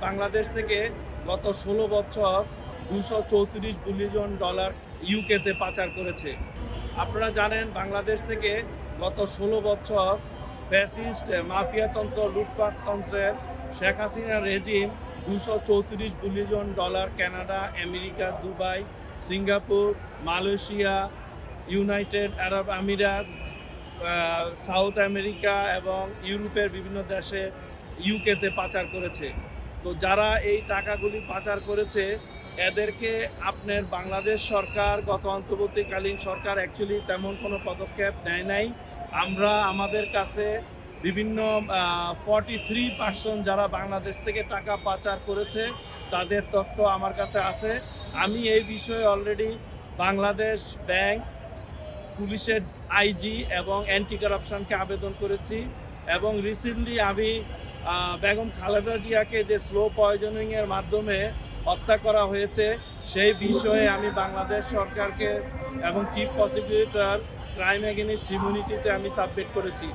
বাংলাদেশ থেকে গত ১৬ বছর $234 বিলিয়ন ইউকেতে পাচার করেছে। আপনারা জানেন বাংলাদেশ থেকে গত ১৬ বছর ফ্যাসিস্ট মাফিয়াতন্ত্র লুটপাটতন্ত্রের Sheikh Hasina regime $234 billion Canada, America, Dubai, Singapore, Malaysia, United আরব আমিরাত, সাউথ আমেরিকা এবং ইউরোপের বিভিন্ন দেশে ইউকেতে পাচার করেছে। তো যারা এই টাকাগুলি পাচার করেছে এদেরকে আপনার বাংলাদেশ সরকার, গত অন্তর্বর্তীকালীন সরকার অ্যাকচুয়ালি তেমন কোনো পদক্ষেপ নেয় নাই। আমরা আমাদের কাছে বিভিন্ন 43% যারা বাংলাদেশ থেকে টাকা পাচার করেছে তাদের তথ্য আমার কাছে আছে। আমি এই বিষয়ে অলরেডি বাংলাদেশ ব্যাংক, পুলিশের আইজি এবং অ্যান্টি কারাপশনকে আবেদন করেছি এবং রিসেন্টলি আমি বেগম খালেদা জিয়াকে যে স্লো পয়জনিংয়ের মাধ্যমে হত্যা করা হয়েছে সেই বিষয়ে আমি বাংলাদেশ সরকারকে এবং চিফ প্রসিকিউটর ক্রাইম এগেইনস্ট হিউম্যানিটিতে আমি সাবমিট করেছি।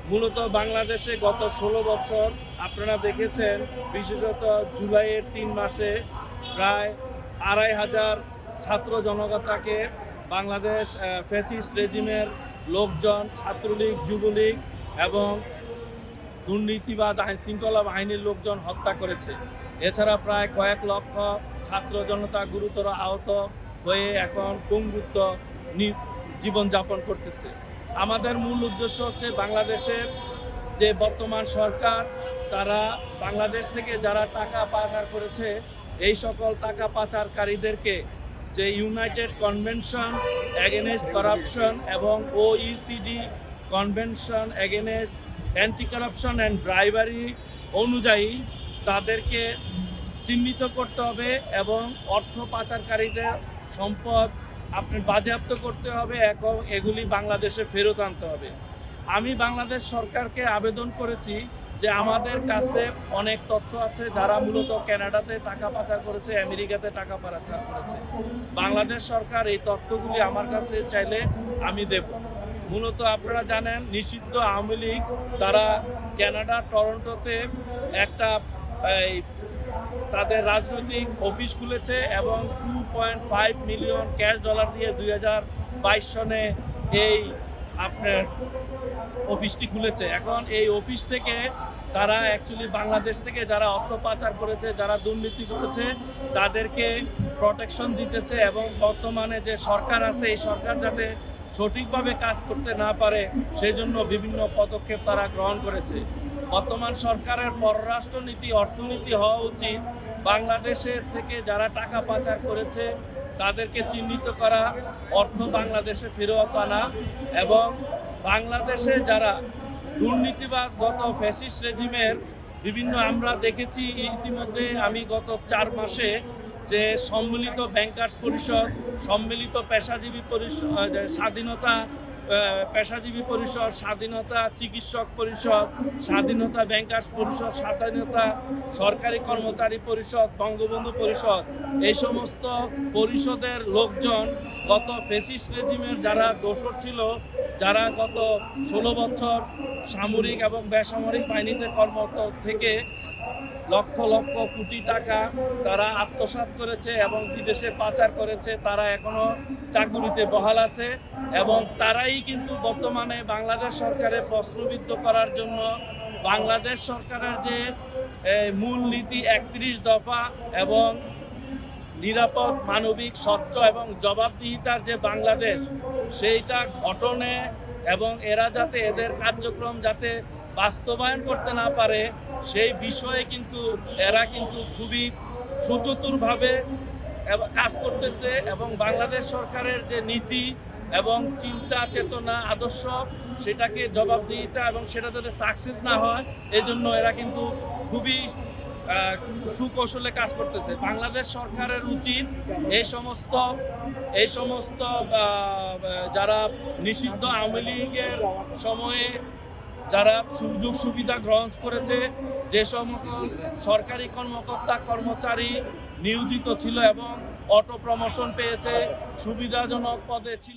মূলত বাংলাদেশে গত ১৬ বছর আপনারা দেখেছেন, বিশেষত জুলাইয়ের ৩ মাসে প্রায় ২৫০০ ছাত্র জনতাকে বাংলাদেশ ফ্যাসিস্ট রেজিমের লোকজন, ছাত্রলীগ, যুবলীগ এবং দুর্নীতিবাজ আইনশৃঙ্খলা বাহিনীর লোকজন হত্যা করেছে। এছাড়া প্রায় কয়েক লক্ষ ছাত্র জনতা গুরুতর আহত হয়ে এখন পঙ্গুত্ব জীবনযাপন করতেছে। আমাদের মূল উদ্দেশ্য হচ্ছে বাংলাদেশের যে বর্তমান সরকার, তারা বাংলাদেশ থেকে যারা টাকা পাচার করেছে এই সকল টাকা পাচারকারীদেরকে যে ইউনাইটেড কনভেনশন এগেনস্ট করাপশন এবং OECD convention against anti corruption and bribery অনুযায়ী তাদেরকে চিহ্নিত করতে হবে এবং অর্থ পাচারকারীদের সম্পদ আপনি বাজেয়াপ্ত করতে হবে এবং এগুলি বাংলাদেশে ফেরত আনতে হবে। আমি বাংলাদেশ সরকারকে আবেদন করেছি যে আমাদের কাছে অনেক তথ্য আছে যারা মূলত কানাডাতে টাকা পাচার করেছে, আমেরিকাতে টাকা পাচার করেছে। বাংলাদেশ সরকার এই তথ্যগুলি আমার কাছে চাইলে আমি দেব। মূলত আপনারা জানেন নিষিদ্ধ আওয়ামী লীগ তারা কানাডা টরন্টোতে একটা তাদের রাজনৈতিক অফিস খুলেছে এবং $2.5 মিলিয়ন ক্যাশ দিয়ে 2022 সনে এই আপনার অফিসটি খুলেছে। এখন এই অফিস থেকে তারা অ্যাকচুয়ালি বাংলাদেশ থেকে যারা অর্থ পাচার করেছে, যারা দুর্নীতি করেছে তাদেরকে প্রোটেকশন দিতেছে এবং বর্তমানে যে সরকার আছে এই সরকার যাতে সঠিকভাবে কাজ করতে না পারে সেই জন্য বিভিন্ন পদক্ষেপ তারা গ্রহণ করেছে। বর্তমান সরকারের পররাষ্ট্রনীতি, অর্থনীতি হওয়া উচিত বাংলাদেশের থেকে যারা টাকা পাচার করেছে তাদেরকে চিহ্নিত করা, অর্থ বাংলাদেশে ফেরত আনা এবং বাংলাদেশে যারা দুর্নীতিবাজ গত ফ্যাসিস্ট রেজিমের বিভিন্ন আমরা দেখেছি ইতিমধ্যে আমি গত 4 মাসে যে সম্মিলিত ব্যাংকার্স পরিষদ, সম্মিলিত পেশাজীবী পরিষদ, স্বাধীনতা পেশাজীবী পরিষদ, স্বাধীনতা চিকিৎসক পরিষদ, স্বাধীনতা ব্যাংকার্স পরিষদ, স্বাধীনতা সরকারি কর্মচারী পরিষদ, বঙ্গবন্ধু পরিষদ, এই সমস্ত পরিষদের লোকজন গত ফ্যাসিস্ট রেজিমের যারা দোসর ছিল, যারা গত 16 বছর সামরিক এবং বেসামরিক বাহিনীতে কর্মরত থেকে লক্ষ লক্ষ কোটি টাকা তারা আত্মসাৎ করেছে এবং বিদেশে পাচার করেছে, তারা এখনো চাকুরিতে বহাল আছে এবং তারাই কিন্তু বর্তমানে বাংলাদেশ সরকারের প্রশ্নবিদ্ধ করার জন্য বাংলাদেশ সরকারের যে মূল নীতি 31 দফা এবং নিরাপদ, মানবিক, স্বচ্ছ এবং জবাবদিহিতার যে বাংলাদেশ সেইটা গঠনে এবং এরা যাতে এদের কার্যক্রম যাতে বাস্তবায়ন করতে না পারে সেই বিষয়ে কিন্তু এরা কিন্তু খুবই সুচতুরভাবে কাজ করতেছে এবং বাংলাদেশ সরকারের যে নীতি এবং চিন্তা চেতনা আদর্শ সেটাকে জবাবদিহিতা এবং সেটা যাতে সাকসেস না হয় এজন্য এরা কিন্তু খুবই সুকৌশলে কাজ করতেছে। বাংলাদেশ সরকারের উচিত এই সমস্ত যারা নিষিদ্ধ আওয়ামী লীগের সময়ে যারা সুযোগ সুবিধা গ্রহণ করেছে, যে সমস্ত সরকারি কর্মকর্তা কর্মচারী নিয়োজিত ছিল এবং অটো প্রমোশন পেয়েছে, সুবিধাজনক পদে ছিল।